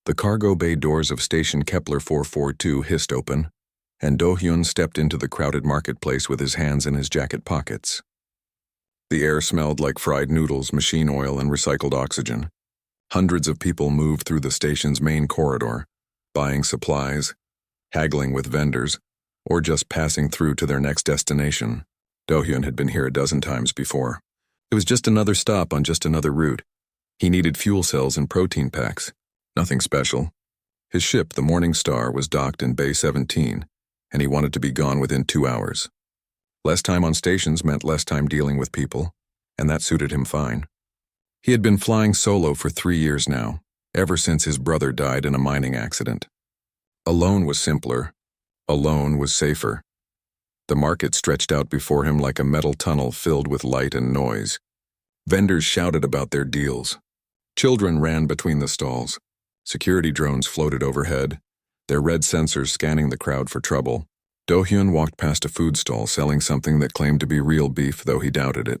The cargo bay doors of station Kepler 442 hissed open, and Do-hyun stepped into the crowded marketplace with his hands in his jacket pockets. The air smelled like fried noodles, machine oil, and recycled oxygen. Hundreds of people moved through the station's main corridor, buying supplies, haggling with vendors, or just passing through to their next destination. Do-hyun had been here a dozen times before. It was just another stop on just another route. He needed fuel cells and protein packs. Nothing special. His ship, the Morning Star, was docked in Bay 17, and he wanted to be gone within 2 hours. Less time on stations meant less time dealing with people, and that suited him fine. He had been flying solo for 3 years now, ever since his brother died in a mining accident. Alone was simpler. Alone was safer. The market stretched out before him like a metal tunnel filled with light and noise. Vendors shouted about their deals. Children ran between the stalls. Security drones floated overhead, their red sensors scanning the crowd for trouble. Do-hyun walked past a food stall selling something that claimed to be real beef, though he doubted it.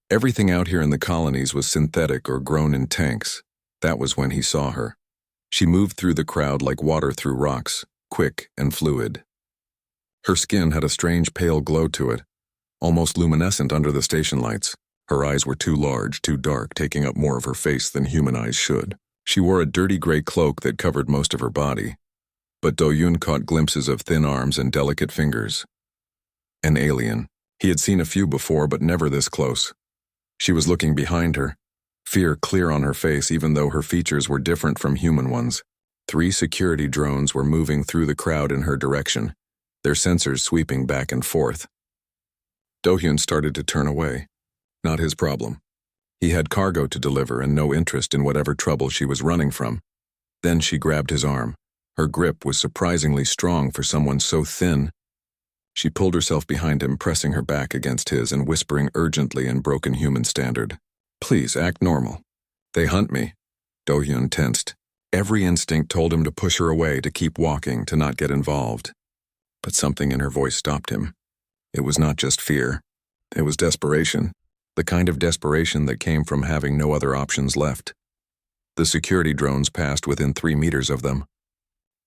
Everything out here in the colonies was synthetic or grown in tanks. That was when he saw her. She moved through the crowd like water through rocks, quick and fluid. Her skin had a strange pale glow to it, almost luminescent under the station lights. Her eyes were too large, too dark, taking up more of her face than human eyes should. She wore a dirty gray cloak that covered most of her body, but Do-hyun caught glimpses of thin arms and delicate fingers. An alien. He had seen a few before, but never this close. She was looking behind her, fear clear on her face even though her features were different from human ones. 3 security drones were moving through the crowd in her direction, their sensors sweeping back and forth. Do-hyun started to turn away. Not his problem. He had cargo to deliver and no interest in whatever trouble she was running from. Then she grabbed his arm. Her grip was surprisingly strong for someone so thin. She pulled herself behind him, pressing her back against his and whispering urgently in broken human standard. "Please, act normal." "They hunt me." Do-hyun tensed. Every instinct told him to push her away, to keep walking, to not get involved. But something in her voice stopped him. It was not just fear. It was desperation. The kind of desperation that came from having no other options left. The security drones passed within 3 meters of them.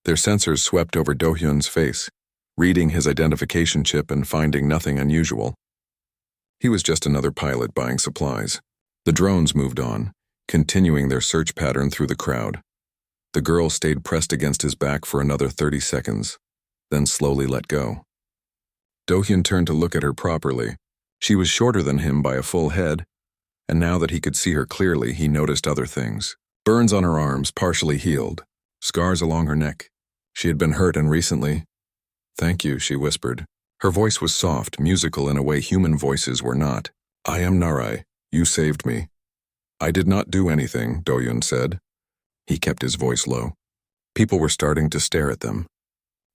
Their sensors swept over Do-hyun's face, reading his identification chip and finding nothing unusual. He was just another pilot buying supplies. The drones moved on, continuing their search pattern through the crowd. The girl stayed pressed against his back for another 30 seconds, then slowly let go. Do-hyun turned to look at her properly. She was shorter than him by a full head, and now that he could see her clearly, he noticed other things. Burns on her arms, partially healed. Scars along her neck. She had been hurt and recently. "Thank you," she whispered. Her voice was soft, musical in a way human voices were not. "I am Narai. You saved me." "I did not do anything," Do-hyun said. He kept his voice low. People were starting to stare at them.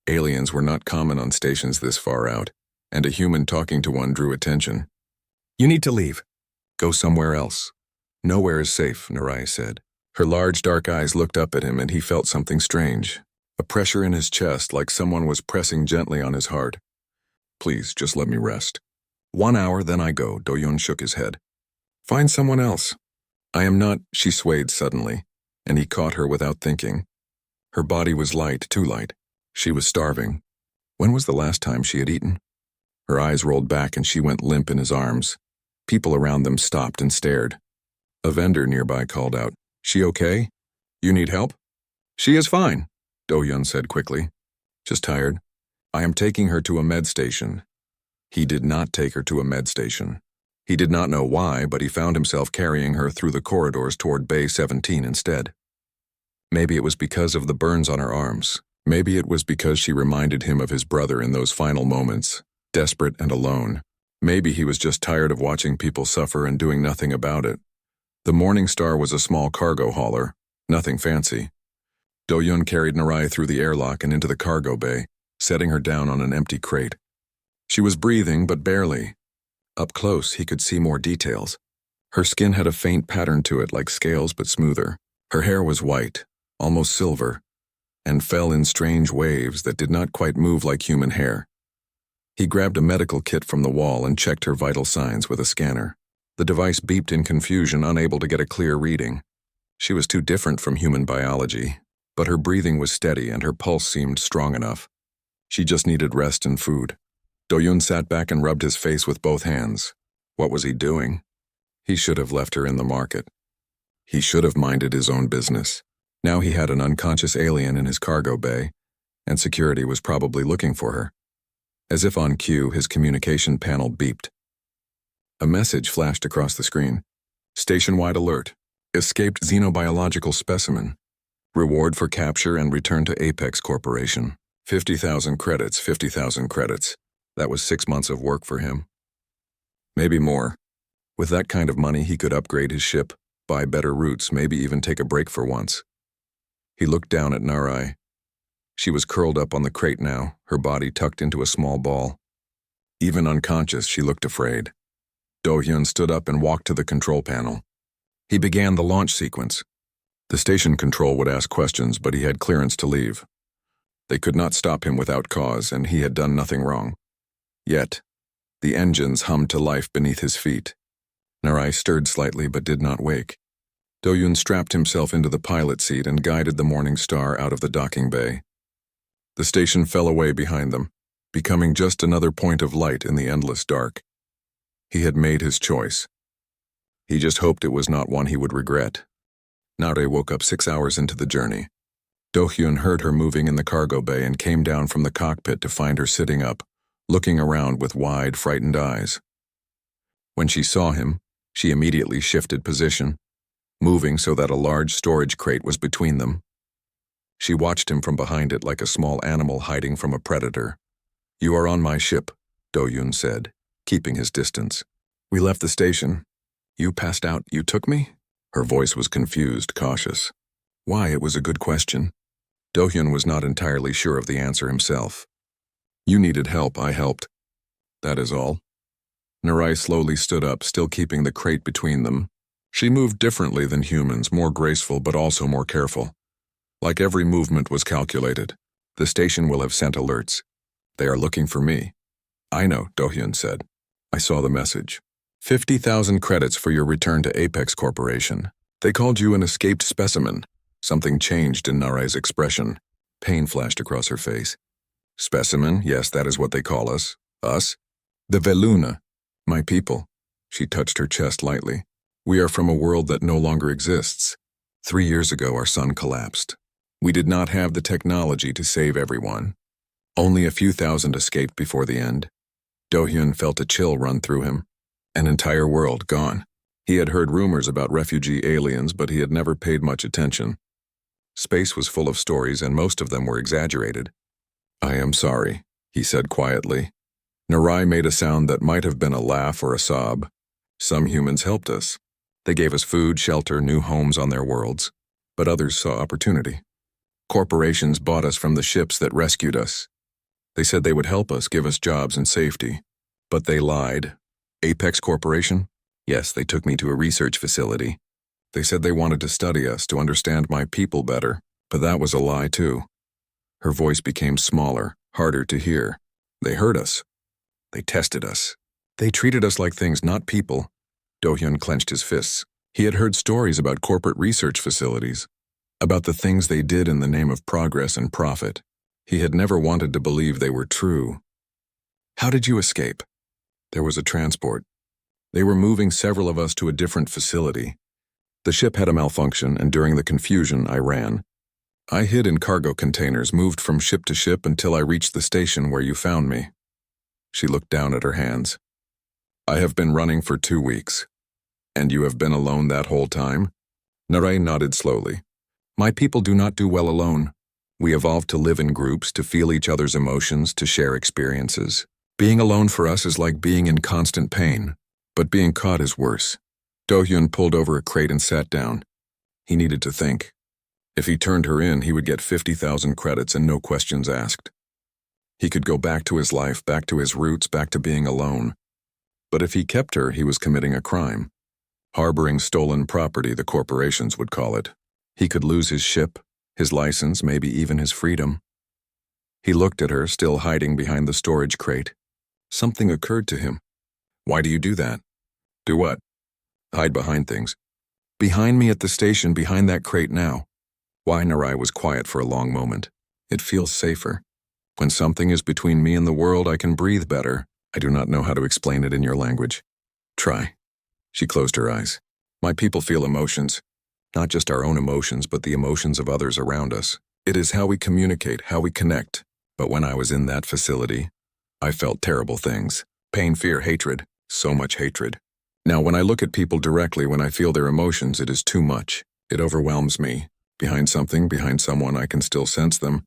Aliens were not common on stations this far out, and a human talking to one drew attention. "You need to leave. Go somewhere else." "Nowhere is safe," Narai said. Her large dark eyes looked up at him and he felt something strange. A pressure in his chest like someone was pressing gently on his heart. "Please, just let me rest." 1 hour, then I go," Do-hyun shook his head. "Find someone else." "I am not," she swayed suddenly, and he caught her without thinking. Her body was light, too light. She was starving. When was the last time she had eaten? Her eyes rolled back and she went limp in his arms. People around them stopped and stared. A vendor nearby called out, "She okay? You need help?" "She is fine," Do-hyun said quickly. "Just tired. I am taking her to a med station." He did not take her to a med station. He did not know why, but he found himself carrying her through the corridors toward Bay 17 instead. Maybe it was because of the burns on her arms. Maybe it was because she reminded him of his brother in those final moments, desperate and alone. Maybe he was just tired of watching people suffer and doing nothing about it. The Morning Star was a small cargo hauler, nothing fancy. Do-hyun carried Narai through the airlock and into the cargo bay, setting her down on an empty crate. She was breathing, but barely. Up close, he could see more details. Her skin had a faint pattern to it, like scales but smoother. Her hair was white, almost silver, and fell in strange waves that did not quite move like human hair. He grabbed a medical kit from the wall and checked her vital signs with a scanner. The device beeped in confusion, unable to get a clear reading. She was too different from human biology. but her breathing was steady and her pulse seemed strong enough. She just needed rest and food. Do-hyun sat back and rubbed his face with both hands. What was he doing? He should have left her in the market. He should have minded his own business. Now he had an unconscious alien in his cargo bay, and security was probably looking for her. As if on cue, his communication panel beeped. A message flashed across the screen. Station-wide alert. Escaped xenobiological specimen. Reward for capture and return to Apex Corporation. 50,000 credits, 50,000 credits. That was 6 months of work for him. Maybe more. With that kind of money, he could upgrade his ship, buy better routes, maybe even take a break for once. He looked down at Narai. She was curled up on the crate now, her body tucked into a small ball. Even unconscious, she looked afraid. Do-hyun stood up and walked to the control panel. He began the launch sequence. The station control would ask questions, but he had clearance to leave. They could not stop him without cause, and he had done nothing wrong. Yet, the engines hummed to life beneath his feet. Narai stirred slightly but did not wake. Do-hyun strapped himself into the pilot seat and guided the Morning Star out of the docking bay. The station fell away behind them, becoming just another point of light in the endless dark. He had made his choice. He just hoped it was not one he would regret. Nare woke up 6 hours into the journey. Do-hyun heard her moving in the cargo bay and came down from the cockpit to find her sitting up, looking around with wide, frightened eyes. When she saw him, she immediately shifted position, moving so that a large storage crate was between them. She watched him from behind it like a small animal hiding from a predator. "You are on my ship," Do-hyun said, keeping his distance. "We left the station. You passed out. You took me?" Her voice was confused, cautious. Why, it was a good question. Do-hyun was not entirely sure of the answer himself. "You needed help, I helped. That is all." Narai slowly stood up, still keeping the crate between them. She moved differently than humans, more graceful but also more careful. Like every movement was calculated. The station will have sent alerts. They are looking for me. "I know," Do-hyun said. "I saw the message. 50,000 credits for your return to Apex Corporation. They called you an escaped specimen." Something changed in Narai's expression. Pain flashed across her face. "Specimen, yes, that is what they call us. Us? The Veluna. My people." She touched her chest lightly. "We are from a world that no longer exists. 3 years ago, our sun collapsed. We did not have the technology to save everyone. Only a few thousand escaped before the end." Do-hyun felt a chill run through him. An entire world gone. He had heard rumors about refugee aliens, but he had never paid much attention. Space was full of stories, and most of them were exaggerated. "I am sorry," he said quietly. Narai made a sound that might have been a laugh or a sob. "Some humans helped us. They gave us food, shelter, new homes on their worlds. But others saw opportunity. Corporations bought us from the ships that rescued us. They said they would help us, give us jobs and safety. But they lied. Apex Corporation? Yes, they took me to a research facility. They said they wanted to study us, to understand my people better, but that was a lie too." Her voice became smaller, harder to hear. "They hurt us. They tested us. They treated us like things, not people." Do-hyun clenched his fists. He had heard stories about corporate research facilities, about the things they did in the name of progress and profit. He had never wanted to believe they were true. "How did you escape?" "There was a transport. They were moving several of us to a different facility. The ship had a malfunction, and during the confusion, I ran. I hid in cargo containers, moved from ship to ship until I reached the station where you found me." She looked down at her hands. "I have been running for 2 weeks. And you have been alone that whole time?" Narai nodded slowly. "My people do not do well alone. We evolved to live in groups, to feel each other's emotions, to share experiences. Being alone for us is like being in constant pain, but being caught is worse." Do-hyun pulled over a crate and sat down. He needed to think. If he turned her in, he would get 50,000 credits and no questions asked. He could go back to his life, back to his roots, back to being alone. But if he kept her, he was committing a crime. Harboring stolen property, the corporations would call it. He could lose his ship, his license, maybe even his freedom. He looked at her, still hiding behind the storage crate. Something occurred to him. "Why do you do that?" "Do what?" "Hide behind things." "Behind me at the station, behind that crate now. Why? Narai was quiet for a long moment. It feels safer. When something is between me and the world, I can breathe better. I do not know how to explain it in your language. Try. She closed her eyes. My people feel emotions. Not just our own emotions, but the emotions of others around us. It is how we communicate, how we connect. But when I was in that facility, I felt terrible things. Pain, fear, hatred. So much hatred. Now, when I look at people directly, when I feel their emotions, it is too much. It overwhelms me. Behind something, behind someone, I can still sense them,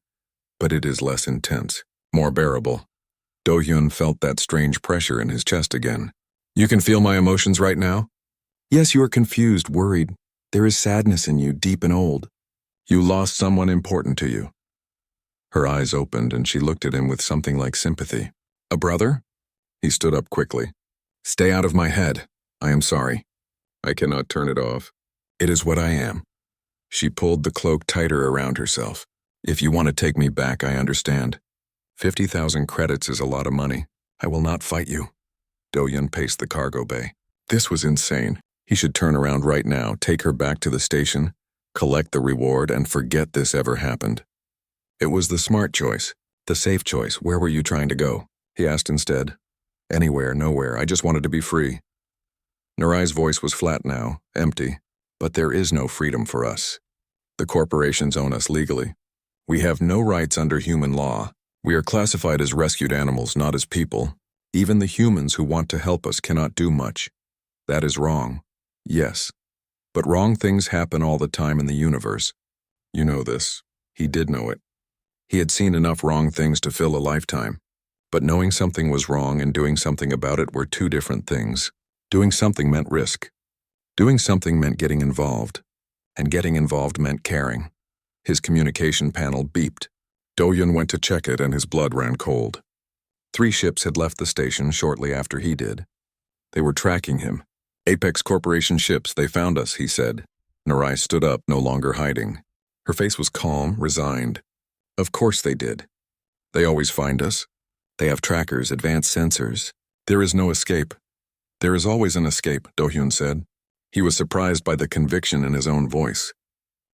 but it is less intense, more bearable. Do-hyun felt that strange pressure in his chest again. You can feel my emotions right now? Yes, you are confused, worried. There is sadness in you, deep and old. You lost someone important to you. Her eyes opened and she looked at him with something like sympathy. A brother? He stood up quickly. Stay out of my head. I am sorry. I cannot turn it off. It is what I am. She pulled the cloak tighter around herself. If you want to take me back, I understand. 50,000 credits is a lot of money. I will not fight you. Do-hyun paced the cargo bay. This was insane. He should turn around right now, take her back to the station, collect the reward, and forget this ever happened. It was the smart choice, the safe choice. Where were you trying to go? He asked instead. Anywhere, nowhere. I just wanted to be free. Narai's voice was flat now, empty. But there is no freedom for us. The corporations own us legally. We have no rights under human law. We are classified as rescued animals, not as people. Even the humans who want to help us cannot do much. That is wrong. Yes. But wrong things happen all the time in the universe. You know this. He did know it. He had seen enough wrong things to fill a lifetime. But knowing something was wrong and doing something about it were two different things. Doing something meant risk. Doing something meant getting involved. And getting involved meant caring. His communication panel beeped. Do-hyun went to check it and his blood ran cold. 3 ships had left the station shortly after he did. They were tracking him. Apex Corporation ships, they found us, he said. Narai stood up, no longer hiding. Her face was calm, resigned. Of course they did. They always find us. They have trackers, advanced sensors. There is no escape. There is always an escape, Do-hyun said. He was surprised by the conviction in his own voice.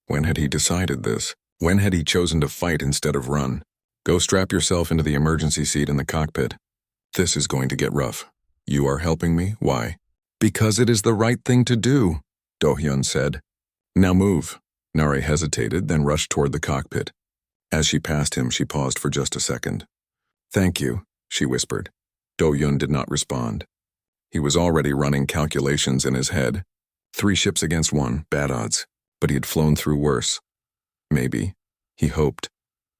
When had he decided this? When had he chosen to fight instead of run? Go strap yourself into the emergency seat in the cockpit. This is going to get rough. You are helping me? Why? Because it is the right thing to do, Do-hyun said. Now move. Nari hesitated, then rushed toward the cockpit. As she passed him, she paused for just a second. Thank you, she whispered. Do-hyun did not respond. He was already running calculations in his head. 3 ships against 1, bad odds. But he had flown through worse. Maybe. He hoped.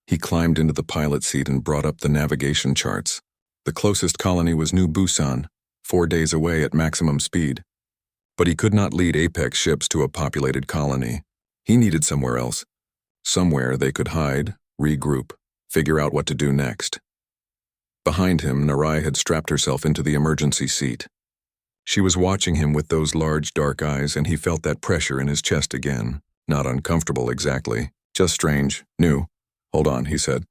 He climbed into the pilot seat and brought up the navigation charts. The closest colony was New Busan, 4 days away at maximum speed. But he could not lead Apex ships to a populated colony. He needed somewhere else. Somewhere they could hide, regroup, figure out what to do next. Behind him, Narai had strapped herself into the emergency seat. She was watching him with those large dark eyes, and he felt that pressure in his chest again. Not uncomfortable exactly, just strange, new. Hold on, he said.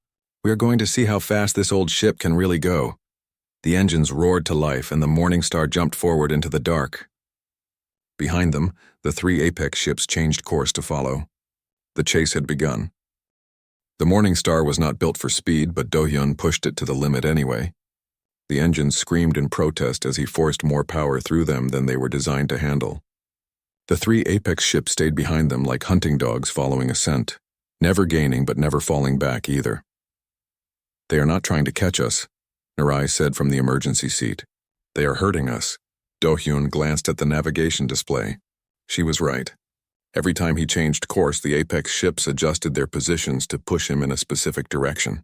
We are going to see how fast this old ship can really go. The engines roared to life, and the Morning Star jumped forward into the dark. Behind them, the 3 Apex ships changed course to follow. The chase had begun. The Morning Star was not built for speed, but Do-hyun pushed it to the limit anyway. The engines screamed in protest as he forced more power through them than they were designed to handle. The 3 Apex ships stayed behind them like hunting dogs following a scent, never gaining but never falling back either. They are not trying to catch us, Narai said from the emergency seat. They are hurting us. Do-hyun glanced at the navigation display. She was right. Every time he changed course, the Apex ships adjusted their positions to push him in a specific direction.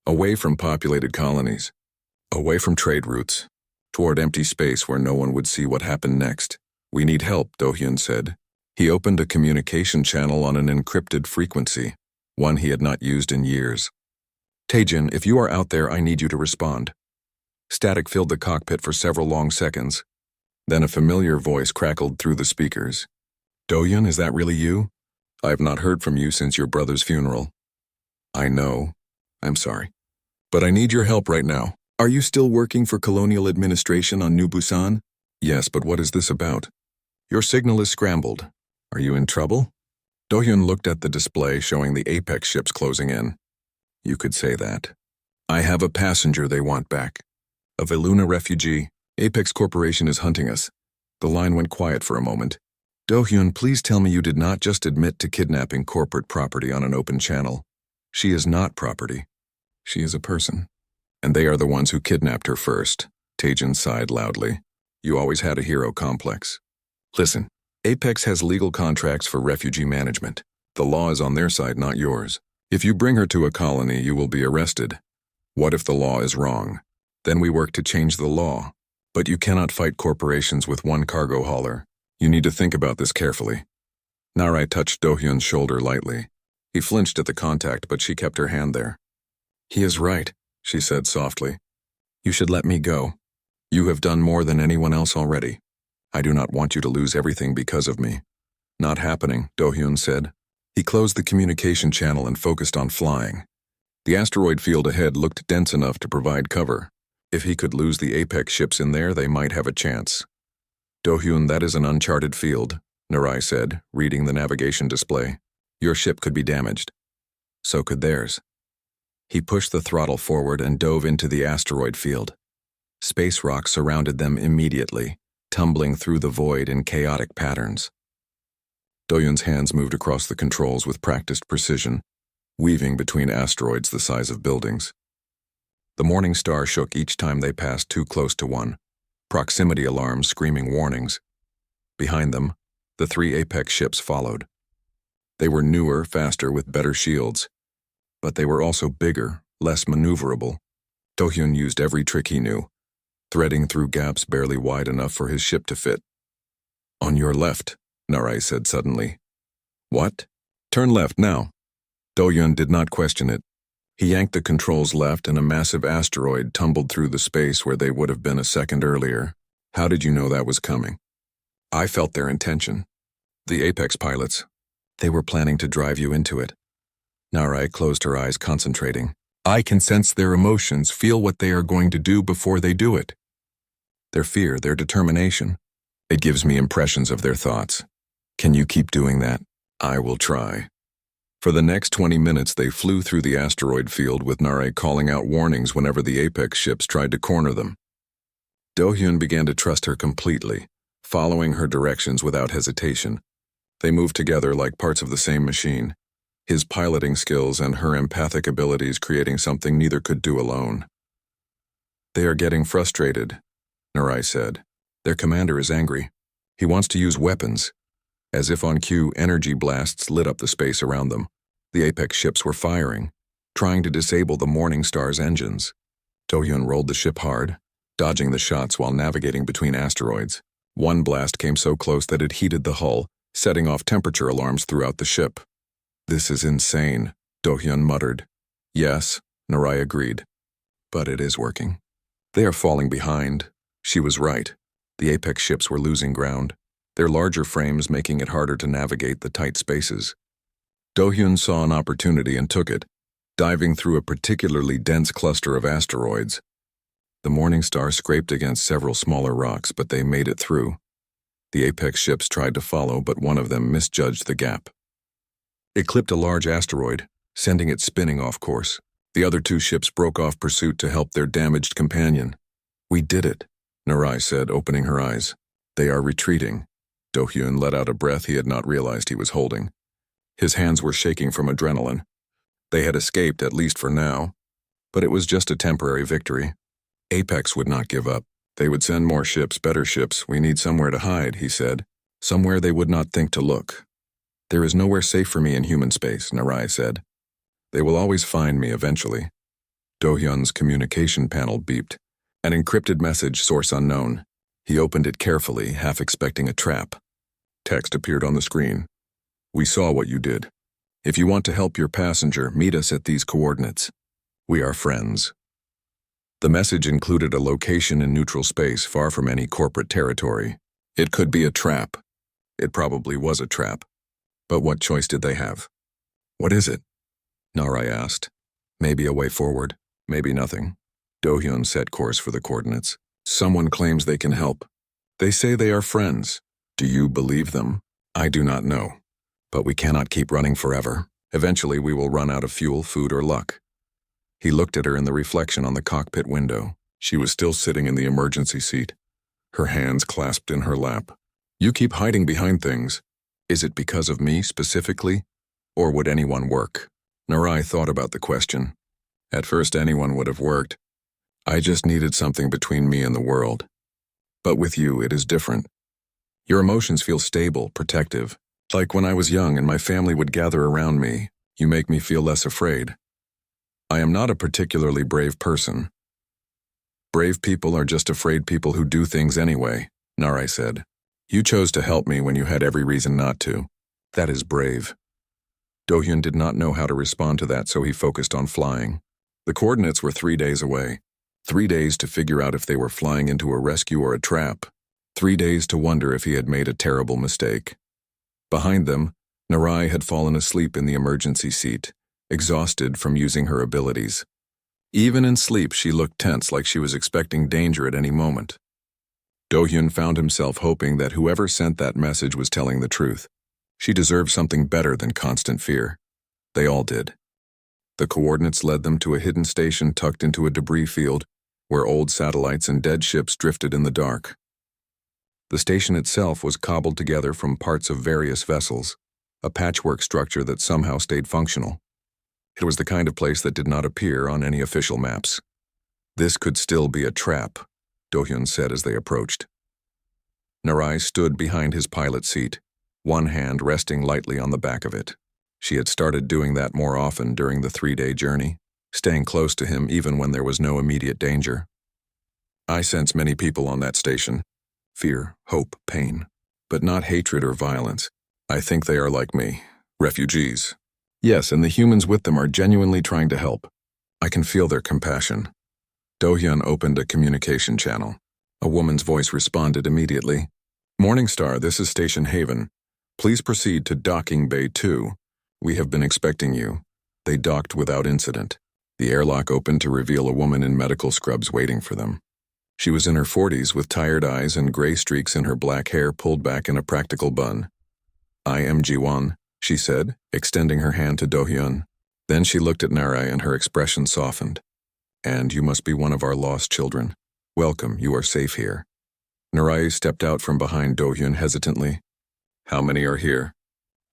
Away from populated colonies. Away from trade routes. Toward empty space where no one would see what happened next. We need help, Do-hyun said. He opened a communication channel on an encrypted frequency, one he had not used in years. Taejin, if you are out there, I need you to respond. Static filled the cockpit for several long seconds. Then a familiar voice crackled through the speakers. Do-hyun, is that really you? I have not heard from you since your brother's funeral. I know. I'm sorry. But I need your help right now. Are you still working for Colonial Administration on New Busan? Yes, but what is this about? Your signal is scrambled. Are you in trouble? Dohyun looked at the display showing the Apex ships closing in. You could say that. I have a passenger they want back. A Veluna refugee. Apex Corporation is hunting us. The line went quiet for a moment. Dohyun, please tell me you did not just admit to kidnapping corporate property on an open channel. She is not property. She is a person. And they are the ones who kidnapped her first. Taejin sighed loudly. You always had a hero complex. Listen, Apex has legal contracts for refugee management. The law is on their side, not yours. If you bring her to a colony, you will be arrested. What if the law is wrong? Then we work to change the law. But you cannot fight corporations with one cargo hauler. You need to think about this carefully. Narai touched Dohyun's shoulder lightly. He flinched at the contact, but she kept her hand there. He is right, she said softly. You should let me go. You have done more than anyone else already. I do not want you to lose everything because of me. Not happening, Dohyun said. He closed the communication channel and focused on flying. The asteroid field ahead looked dense enough to provide cover. If he could lose the Apex ships in there, they might have a chance. Dohyun, that is an uncharted field, Narai said, reading the navigation display. Your ship could be damaged. So could theirs. He pushed the throttle forward and dove into the asteroid field. Space rocks surrounded them immediately, tumbling through the void in chaotic patterns. Dohyun's hands moved across the controls with practiced precision, weaving between asteroids the size of buildings. The morning star shook each time they passed too close to one, proximity alarms screaming warnings. Behind them, the 3 Apex ships followed. They were newer, faster, with better shields, but they were also bigger, less maneuverable. Dohyun used every trick he knew, threading through gaps barely wide enough for his ship to fit. On your left, Narai said suddenly. What? Turn left now. Dohyun did not question it. He yanked the controls left and a massive asteroid tumbled through the space where they would have been a second earlier. How did you know that was coming? I felt their intention. The Apex pilots. They were planning to drive you into it. Narai closed her eyes, concentrating. I can sense their emotions, feel what they are going to do before they do it. Their fear, their determination. It gives me impressions of their thoughts. Can you keep doing that? I will try. For the next 20 minutes, they flew through the asteroid field with Narai calling out warnings whenever the Apex ships tried to corner them. Dohyun began to trust her completely, following her directions without hesitation. They moved together like parts of the same machine, his piloting skills and her empathic abilities creating something neither could do alone. They are getting frustrated, Narai said. Their commander is angry. He wants to use weapons. As if on cue, energy blasts lit up the space around them. The Apex ships were firing, trying to disable the Morning Star's engines. Dohyun rolled the ship hard, dodging the shots while navigating between asteroids. One blast came so close that it heated the hull, setting off temperature alarms throughout the ship. This is insane, Dohyun muttered. Yes, Narai agreed. But it is working. They are falling behind. She was right. The Apex ships were losing ground, their larger frames making it harder to navigate the tight spaces. Dohyun saw an opportunity and took it, diving through a particularly dense cluster of asteroids. The Morning Star scraped against several smaller rocks, but they made it through. The Apex ships tried to follow, but one of them misjudged the gap. It clipped a large asteroid, sending it spinning off course. The other 2 ships broke off pursuit to help their damaged companion. We did it, Narai said, opening her eyes. They are retreating. Dohyun let out a breath he had not realized he was holding. His hands were shaking from adrenaline. They had escaped, at least for now. But it was just a temporary victory. Apex would not give up. They would send more ships, better ships. We need somewhere to hide, he said. Somewhere they would not think to look. There is nowhere safe for me in human space, Narai said. They will always find me eventually. Dohyun's communication panel beeped. An encrypted message, source unknown. He opened it carefully, half expecting a trap. Text appeared on the screen. We saw what you did. If you want to help your passenger, meet us at these coordinates. We are friends. The message included a location in neutral space far from any corporate territory. It could be a trap. It probably was a trap. But what choice did they have? What is it? Narai asked. Maybe a way forward, maybe nothing. Dohyun set course for the coordinates. Someone claims they can help. They say they are friends. Do you believe them? I do not know. But we cannot keep running forever. Eventually we will run out of fuel, food, or luck. He looked at her in the reflection on the cockpit window. She was still sitting in the emergency seat, her hands clasped in her lap. You keep hiding behind things. Is it because of me specifically? Or would anyone work? Narai thought about the question. At first anyone would have worked. I just needed something between me and the world. But with you it is different. Your emotions feel stable, protective. Like when I was young and my family would gather around me, you make me feel less afraid. I am not a particularly brave person. Brave people are just afraid people who do things anyway, Narai said. You chose to help me when you had every reason not to. That is brave. Do-hyun did not know how to respond to that, so he focused on flying. The coordinates were 3 days away. 3 days to figure out if they were flying into a rescue or a trap. 3 days to wonder if he had made a terrible mistake. Behind them, Narai had fallen asleep in the emergency seat, exhausted from using her abilities. Even in sleep, she looked tense, like she was expecting danger at any moment. Do-hyun found himself hoping that whoever sent that message was telling the truth. She deserved something better than constant fear. They all did. The coordinates led them to a hidden station tucked into a debris field, where old satellites and dead ships drifted in the dark. The station itself was cobbled together from parts of various vessels, a patchwork structure that somehow stayed functional. It was the kind of place that did not appear on any official maps. This could still be a trap, Do-hyun said as they approached. Narai stood behind his pilot seat, one hand resting lightly on the back of it. She had started doing that more often during the 3-day journey, staying close to him even when there was no immediate danger. I sense many people on that station. Fear, hope, pain, but not hatred or violence. I think they are like me, refugees. Yes, and the humans with them are genuinely trying to help. I can feel their compassion. Do-hyun opened a communication channel. A woman's voice responded immediately. Morningstar, this is Station Haven. Please proceed to Docking Bay 2. We have been expecting you. They docked without incident. The airlock opened to reveal a woman in medical scrubs waiting for them. She was in her 40s with tired eyes and gray streaks in her black hair pulled back in a practical bun. I am Ji-won, she said, extending her hand to Do-hyun. Then she looked at Narai and her expression softened. And you must be one of our lost children. Welcome, you are safe here. Narai stepped out from behind Do-hyun hesitantly. How many are here?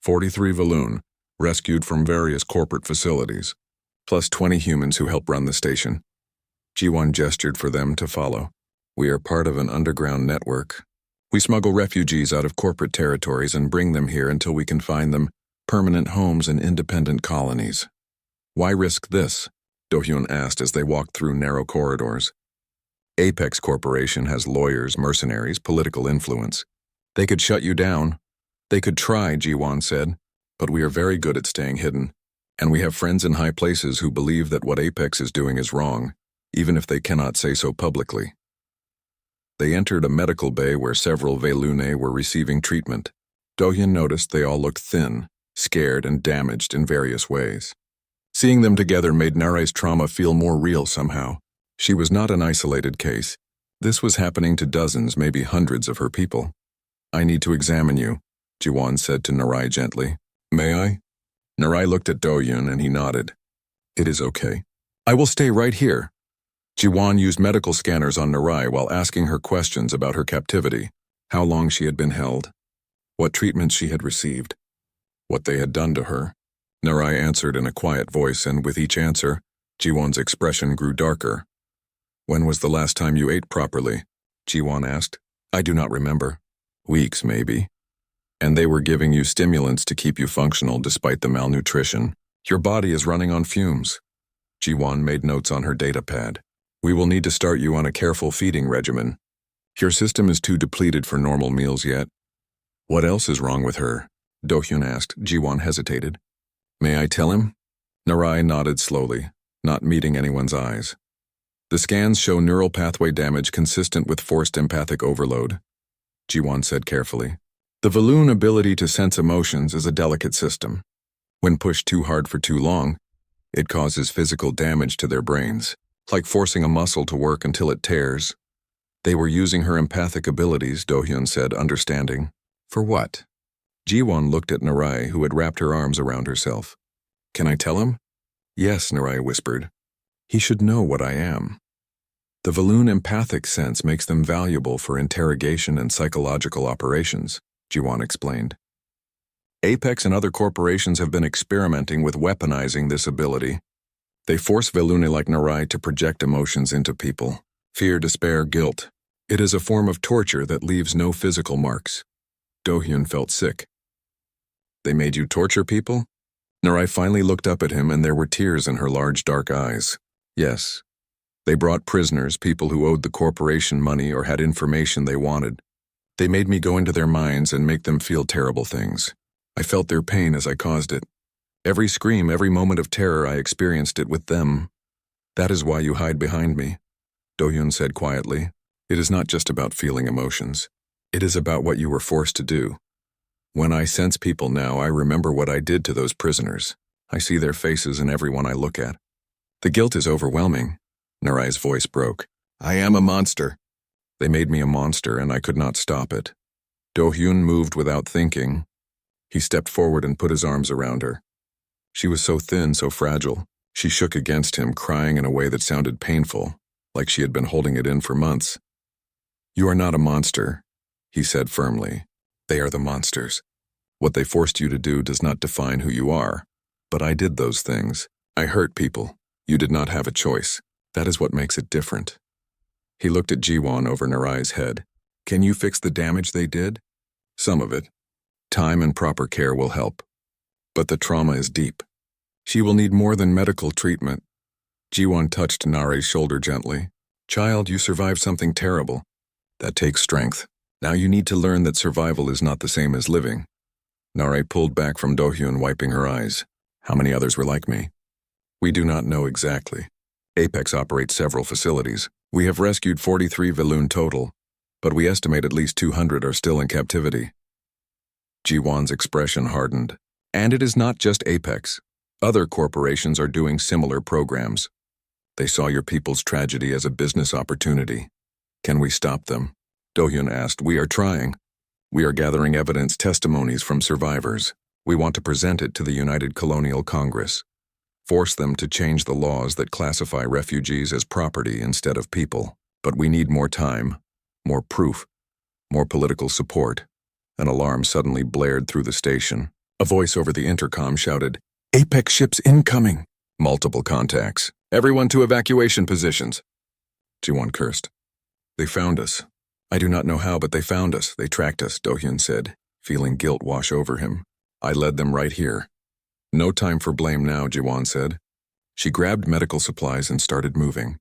43 Valoon, rescued from various corporate facilities, plus 20 humans who help run the station. Ji-won gestured for them to follow. We are part of an underground network. We smuggle refugees out of corporate territories and bring them here until we can find them permanent homes and independent colonies. Why risk this? Do-hyun asked as they walked through narrow corridors. Apex Corporation has lawyers, mercenaries, political influence. They could shut you down. They could try, Ji-won said, but we are very good at staying hidden, and we have friends in high places who believe that what Apex is doing is wrong, even if they cannot say so publicly. They entered a medical bay where several Velune were receiving treatment. Do-hyun noticed they all looked thin, scared, and damaged in various ways. Seeing them together made Narai's trauma feel more real somehow. She was not an isolated case. This was happening to dozens, maybe hundreds of her people. I need to examine you, Ji-won said to Narai gently. May I? Narai looked at Do-hyun and he nodded. It is okay. I will stay right here. Ji-won used medical scanners on Narai while asking her questions about her captivity, how long she had been held, what treatments she had received, what they had done to her. Narai answered in a quiet voice, and with each answer, Ji-won's expression grew darker. When was the last time you ate properly? Ji-won asked. I do not remember. Weeks, maybe. And they were giving you stimulants to keep you functional despite the malnutrition. Your body is running on fumes. Ji-won made notes on her data pad. We will need to start you on a careful feeding regimen. Your system is too depleted for normal meals yet. What else is wrong with her? Do-hyun asked. Ji-won hesitated. May I tell him? Narai nodded slowly, not meeting anyone's eyes. The scans show neural pathway damage consistent with forced empathic overload, Ji-won said carefully. The Valoon ability to sense emotions is a delicate system. When pushed too hard for too long, it causes physical damage to their brains, like forcing a muscle to work until it tears. They were using her empathic abilities, Do-hyun said, understanding. For what? Jiwon looked at Narai, who had wrapped her arms around herself. Can I tell him? Yes, Narai whispered. He should know what I am. The Valoon empathic sense makes them valuable for interrogation and psychological operations, Jiwon explained. Apex and other corporations have been experimenting with weaponizing this ability. They force Valoon like Narai to project emotions into people. Fear, despair, guilt. It is a form of torture that leaves no physical marks. Do-hyun felt sick. They made you torture people? Narai finally looked up at him, and there were tears in her large dark eyes. Yes. They brought prisoners, people who owed the corporation money or had information they wanted. They made me go into their minds and make them feel terrible things. I felt their pain as I caused it. Every scream, every moment of terror, I experienced it with them. That is why you hide behind me, Do-hyun said quietly. It is not just about feeling emotions. It is about what you were forced to do. When I sense people now, I remember what I did to those prisoners. I see their faces in everyone I look at. The guilt is overwhelming. Narai's voice broke. I am a monster. They made me a monster, and I could not stop it. Do-hyun moved without thinking. He stepped forward and put his arms around her. She was so thin, so fragile. She shook against him, crying in a way that sounded painful, like she had been holding it in for months. You are not a monster, he said firmly. They are the monsters. What they forced you to do does not define who you are. But I did those things. I hurt people. You did not have a choice. That is what makes it different. He looked at Jiwon over Narai's head. Can you fix the damage they did? Some of it. Time and proper care will help. But the trauma is deep. She will need more than medical treatment. Jiwon touched Narai's shoulder gently. Child, you survived something terrible. That takes strength. Now you need to learn that survival is not the same as living. Narai pulled back from Do-hyun, wiping her eyes. How many others were like me? We do not know exactly. Apex operates several facilities. We have rescued 43 Valoon total, but we estimate at least 200 are still in captivity. Jiwon's expression hardened. And it is not just Apex. Other corporations are doing similar programs. They saw your people's tragedy as a business opportunity. Can we stop them? Do-hyun asked. We are trying. We are gathering evidence, testimonies from survivors. We want to present it to the United Colonial Congress. Force them to change the laws that classify refugees as property instead of people. But we need more time, more proof, more political support. An alarm suddenly blared through the station. A voice over the intercom shouted, Apex ships incoming. Multiple contacts. Everyone to evacuation positions. Jiwon cursed. They found us. I do not know how, but they found us. They tracked us, Do-hyun said, feeling guilt wash over him. I led them right here. No time for blame now, Jiwon said. She grabbed medical supplies and started moving.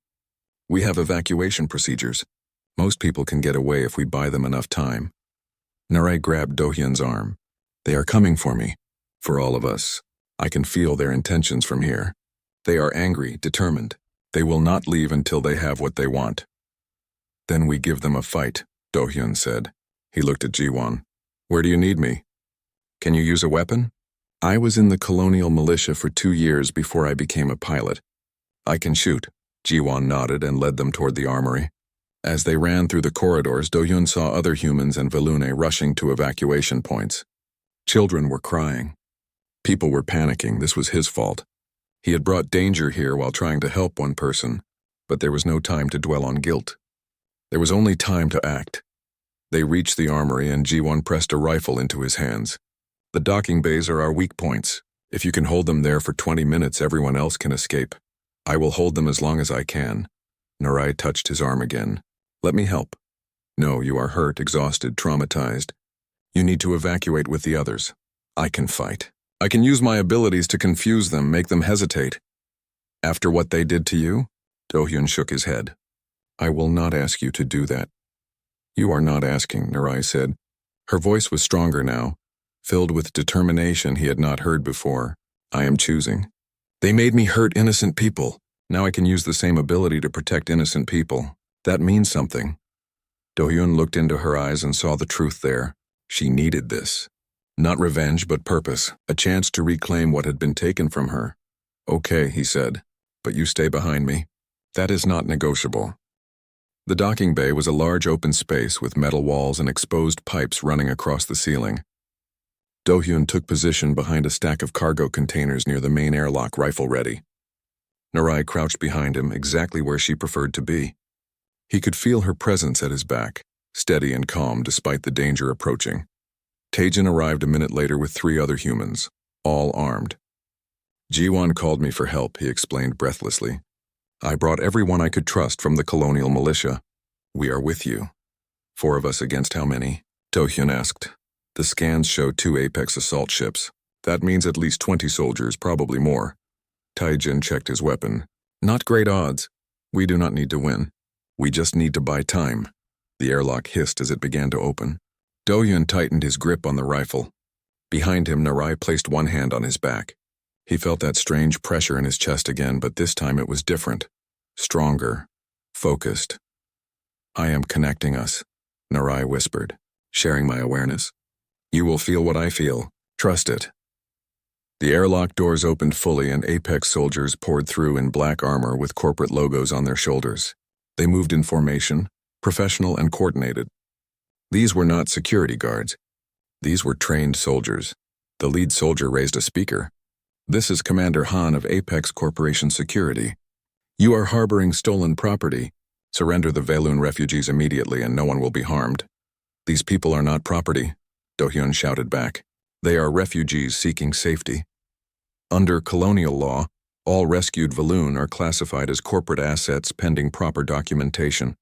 We have evacuation procedures. Most people can get away if we buy them enough time. Narai grabbed Do-hyun's arm. They are coming for me. For all of us. I can feel their intentions from here. They are angry, determined. They will not leave until they have what they want. Then we give them a fight, Do-hyun said. He looked at Jiwon. Where do you need me? Can you use a weapon? I was in the colonial militia for 2 years before I became a pilot. I can shoot. Jiwon nodded and led them toward the armory. As they ran through the corridors, Do-hyun saw other humans and Valoon rushing to evacuation points. Children were crying. People were panicking. This was his fault. He had brought danger here while trying to help one person, but there was no time to dwell on guilt. There was only time to act. They reached the armory and Jiwon pressed a rifle into his hands. The docking bays are our weak points. If you can hold them there for 20 minutes, everyone else can escape. I will hold them as long as I can. Narai touched his arm again. Let me help. No, you are hurt, exhausted, traumatized. You need to evacuate with the others. I can fight. I can use my abilities to confuse them, make them hesitate. After what they did to you? Do-hyun shook his head. I will not ask you to do that. You are not asking, Narai said. Her voice was stronger now, filled with determination he had not heard before. I am choosing. They made me hurt innocent people. Now I can use the same ability to protect innocent people. That means something. Do-hyun looked into her eyes and saw the truth there. She needed this. Not revenge, but purpose, a chance to reclaim what had been taken from her. Okay, he said, but you stay behind me. That is not negotiable. The docking bay was a large open space with metal walls and exposed pipes running across the ceiling. Do-hyun took position behind a stack of cargo containers near the main airlock, rifle ready. Narai crouched behind him, exactly where she preferred to be. He could feel her presence at his back, steady and calm despite the danger approaching. Taejin arrived a minute later with 3 other humans, all armed. Jiwon called me for help, he explained breathlessly. I brought everyone I could trust from the colonial militia. We are with you. 4 of us against how many? Do-hyun asked. The scans show 2 Apex assault ships. That means at least 20 soldiers, probably more. Taejin checked his weapon. Not great odds. We do not need to win. We just need to buy time. The airlock hissed as it began to open. Do-hyun tightened his grip on the rifle. Behind him, Narai placed one hand on his back. He felt that strange pressure in his chest again, but this time it was different. Stronger. Focused. I am connecting us, Narai whispered, sharing my awareness. You will feel what I feel. Trust it. The airlock doors opened fully and Apex soldiers poured through in black armor with corporate logos on their shoulders. They moved in formation, professional and coordinated. These were not security guards. These were trained soldiers. The lead soldier raised a speaker. This is Commander Han of Apex Corporation Security. You are harboring stolen property. Surrender the Velun refugees immediately and no one will be harmed. These people are not property, Do-hyun shouted back. They are refugees seeking safety. Under colonial law, all rescued Velun are classified as corporate assets pending proper documentation.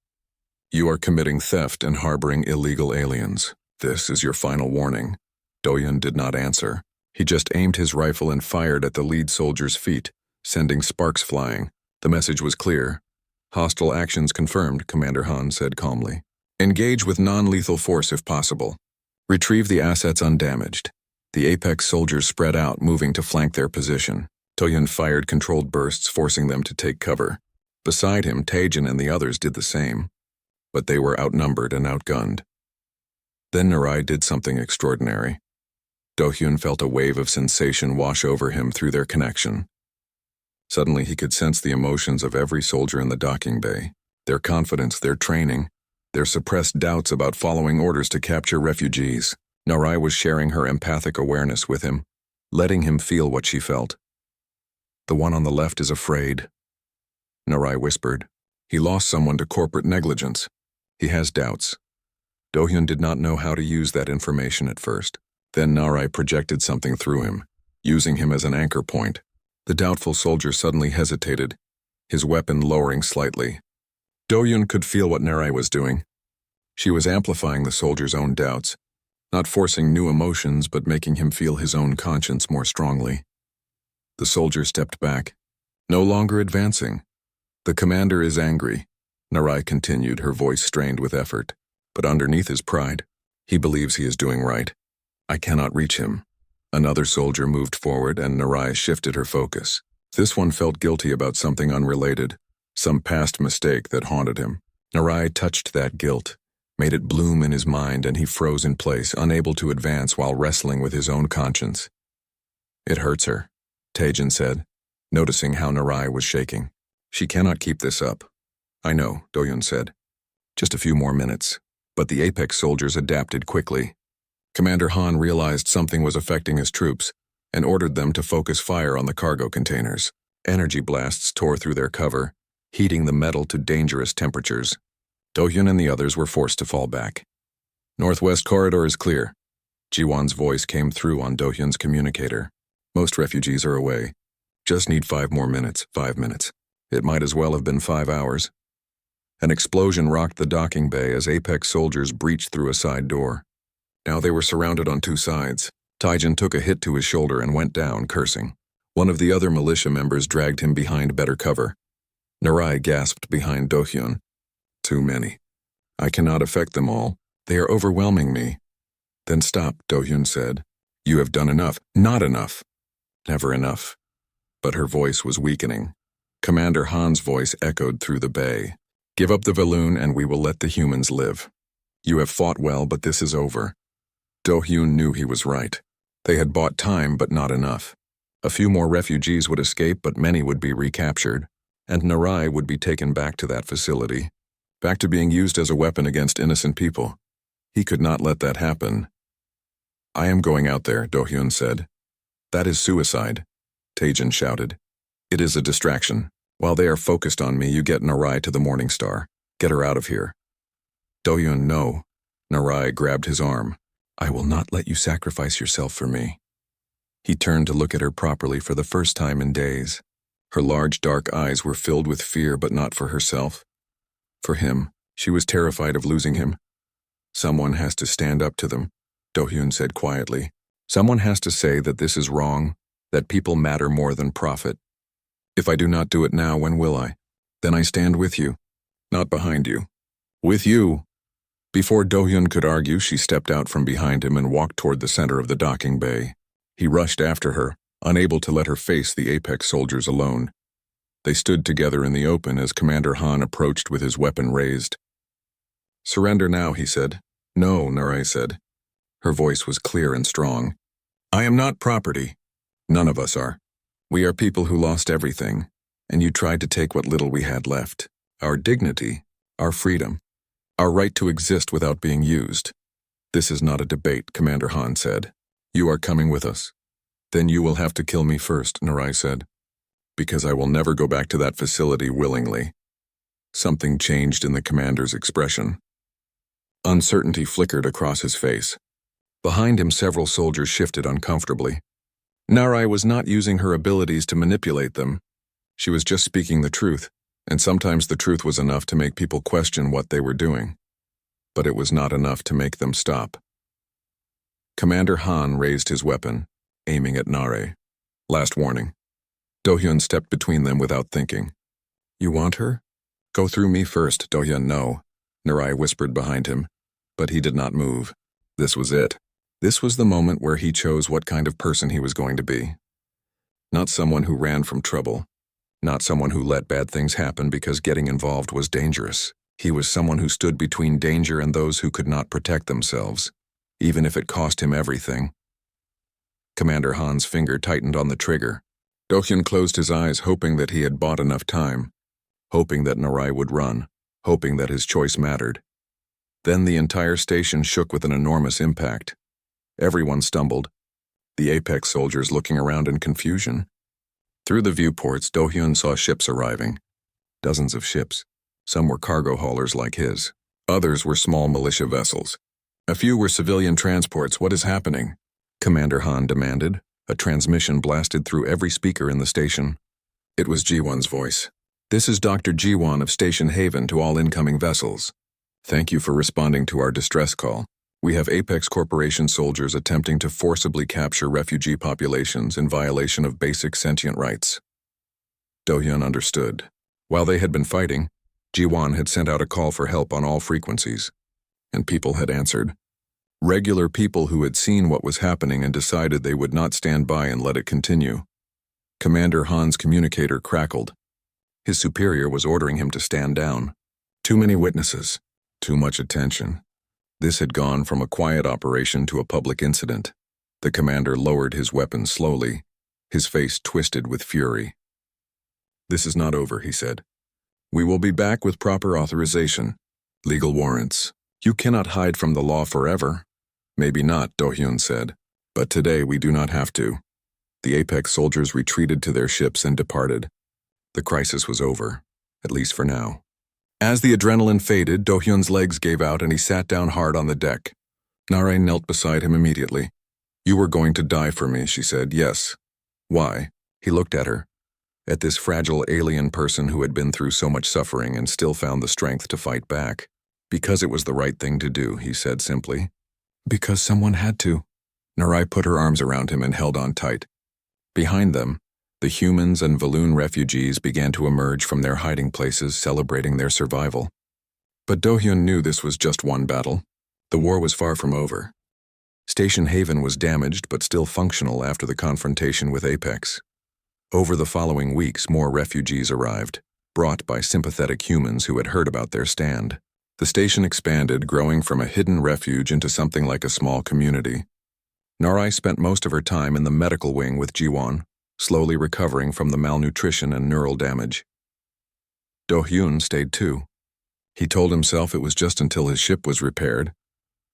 You are committing theft and harboring illegal aliens. This is your final warning. Do-hyun did not answer. He just aimed his rifle and fired at the lead soldier's feet, sending sparks flying. The message was clear. Hostile actions confirmed, Commander Han said calmly. Engage with non-lethal force if possible. Retrieve the assets undamaged. The Apex soldiers spread out, moving to flank their position. Do-hyun fired controlled bursts, forcing them to take cover. Beside him, Taejin and the others did the same. But they were outnumbered and outgunned. Then Narai did something extraordinary. Do-hyun felt a wave of sensation wash over him through their connection. Suddenly he could sense the emotions of every soldier in the docking bay, their confidence, their training, their suppressed doubts about following orders to capture refugees. Narai was sharing her empathic awareness with him, letting him feel what she felt. The one on the left is afraid, Narai whispered. He lost someone to corporate negligence. He has doubts. Do-hyun did not know how to use that information at first. Then Narai projected something through him, using him as an anchor point. The doubtful soldier suddenly hesitated, his weapon lowering slightly. Do-hyun could feel what Narai was doing. She was amplifying the soldier's own doubts, not forcing new emotions but making him feel his own conscience more strongly. The soldier stepped back, no longer advancing. The commander is angry, Narai continued, her voice strained with effort. But underneath his pride, he believes he is doing right. I cannot reach him. Another soldier moved forward and Narai shifted her focus. This one felt guilty about something unrelated, some past mistake that haunted him. Narai touched that guilt, made it bloom in his mind, and he froze in place, unable to advance while wrestling with his own conscience. It hurts her, Taejin said, noticing how Narai was shaking. She cannot keep this up. I know, Do-hyun said. Just a few more minutes. But the Apex soldiers adapted quickly. Commander Han realized something was affecting his troops and ordered them to focus fire on the cargo containers. Energy blasts tore through their cover, heating the metal to dangerous temperatures. Do-hyun and the others were forced to fall back. Northwest corridor is clear. Jiwon's voice came through on Do-hyun's communicator. Most refugees are away. Just need 5 more minutes, 5 minutes. It might as well have been 5 hours. An explosion rocked the docking bay as Apex soldiers breached through a side door. Now they were surrounded on 2 sides. Taejin took a hit to his shoulder and went down, cursing. One of the other militia members dragged him behind better cover. Narai gasped behind Do-hyun. Too many. I cannot affect them all. They are overwhelming me. Then stop, Do-hyun said. You have done enough. Not enough. Never enough. But her voice was weakening. Commander Han's voice echoed through the bay. Give up the Velun and we will let the humans live. You have fought well, but this is over. Do-hyun knew he was right. They had bought time, but not enough. A few more refugees would escape, but many would be recaptured, and Narai would be taken back to that facility, back to being used as a weapon against innocent people. He could not let that happen. I am going out there, Do-hyun said. That is suicide, Taejin shouted. It is a distraction. While they are focused on me, you get Narai to the Morning Star. Get her out of here. Do-hyun, no. Narai grabbed his arm. I will not let you sacrifice yourself for me. He turned to look at her properly for the first time in days. Her large dark eyes were filled with fear, but not for herself. For him, she was terrified of losing him. Someone has to stand up to them, Do-hyun said quietly. Someone has to say that this is wrong, that people matter more than profit. If I do not do it now, when will I? Then I stand with you, not behind you. With you. Before Do-hyun could argue, she stepped out from behind him and walked toward the center of the docking bay. He rushed after her, unable to let her face the Apex soldiers alone. They stood together in the open as Commander Han approached with his weapon raised. Surrender now, he said. No, Narai said. Her voice was clear and strong. I am not property. None of us are. We are people who lost everything, and you tried to take what little we had left. Our dignity, our freedom, our right to exist without being used. This is not a debate, Commander Han said. You are coming with us. Then you will have to kill me first, Narai said. Because I will never go back to that facility willingly. Something changed in the commander's expression. Uncertainty flickered across his face. Behind him, several soldiers shifted uncomfortably. Narai was not using her abilities to manipulate them. She was just speaking the truth, and sometimes the truth was enough to make people question what they were doing. But it was not enough to make them stop. Commander Han raised his weapon, aiming at Narai. Last warning. Do-hyun stepped between them without thinking. You want her? Go through me first, Do-hyun, no. Narai whispered behind him, but he did not move. This was it. This was the moment where he chose what kind of person he was going to be. Not someone who ran from trouble. Not someone who let bad things happen because getting involved was dangerous. He was someone who stood between danger and those who could not protect themselves, even if it cost him everything. Commander Han's finger tightened on the trigger. Do-hyun closed his eyes, hoping that he had bought enough time, hoping that Narai would run, hoping that his choice mattered. Then the entire station shook with an enormous impact. Everyone stumbled, the Apex soldiers looking around in confusion. Through the viewports, Do-hyun saw ships arriving. Dozens of ships. Some were cargo haulers like his. Others were small militia vessels. A few were civilian transports. What is happening? Commander Han demanded. A transmission blasted through every speaker in the station. It was Ji-won's voice. This is Dr. Ji-won of Station Haven to all incoming vessels. Thank you for responding to our distress call. We have Apex Corporation soldiers attempting to forcibly capture refugee populations in violation of basic sentient rights. Do-hyun understood. While they had been fighting, Ji-won had sent out a call for help on all frequencies, and people had answered. Regular people who had seen what was happening and decided they would not stand by and let it continue. Commander Han's communicator crackled. His superior was ordering him to stand down. Too many witnesses. Too much attention. This had gone from a quiet operation to a public incident. The commander lowered his weapon slowly, his face twisted with fury. This is not over, he said. We will be back with proper authorization. Legal warrants. You cannot hide from the law forever. Maybe not, Do-hyun said. But today we do not have to. The Apex soldiers retreated to their ships and departed. The crisis was over, at least for now. As the adrenaline faded, Do-hyun's legs gave out and he sat down hard on the deck. Narai knelt beside him immediately. You were going to die for me, she said. Yes. Why? He looked at her. At this fragile alien person who had been through so much suffering and still found the strength to fight back. Because it was the right thing to do, he said simply. Because someone had to. Narai put her arms around him and held on tight. Behind them, the humans and Valoon refugees began to emerge from their hiding places, celebrating their survival. But Do-hyun knew this was just one battle. The war was far from over. Station Haven was damaged but still functional after the confrontation with Apex. Over the following weeks, more refugees arrived, brought by sympathetic humans who had heard about their stand. The station expanded, growing from a hidden refuge into something like a small community. Narai spent most of her time in the medical wing with Ji-won, slowly recovering from the malnutrition and neural damage. Do-hyun stayed too. He told himself it was just until his ship was repaired,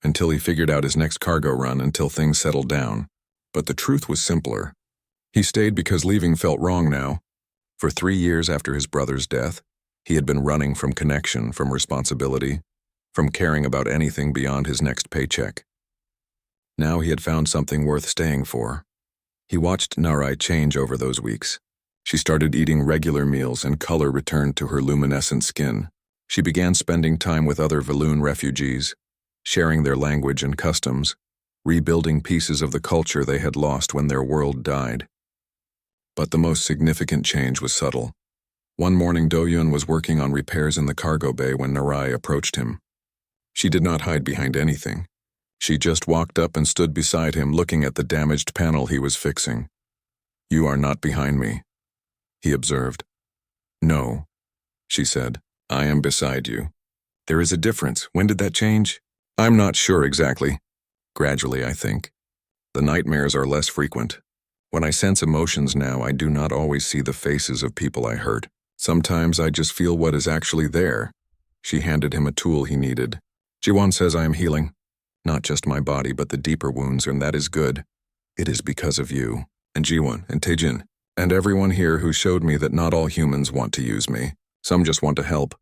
until he figured out his next cargo run until things settled down. But the truth was simpler. He stayed because leaving felt wrong now. For 3 years after his brother's death, he had been running from connection, from responsibility, from caring about anything beyond his next paycheck. Now he had found something worth staying for. He watched Narai change over those weeks. She started eating regular meals and color returned to her luminescent skin. She began spending time with other Valoon refugees, sharing their language and customs, rebuilding pieces of the culture they had lost when their world died. But the most significant change was subtle. One morning, Do-hyun was working on repairs in the cargo bay when Narai approached him. She did not hide behind anything. She just walked up and stood beside him, looking at the damaged panel he was fixing. "You are not behind me," he observed. "No," she said. "I am beside you." "There is a difference. When did that change?" "I'm not sure exactly. Gradually, I think. The nightmares are less frequent. When I sense emotions now, I do not always see the faces of people I hurt. Sometimes I just feel what is actually there." She handed him a tool he needed. "Jiwon says I am healing. Not just my body, but the deeper wounds, and that is good. It is because of you, and Jiwon, and Taejin, and everyone here who showed me that not all humans want to use me. Some just want to help."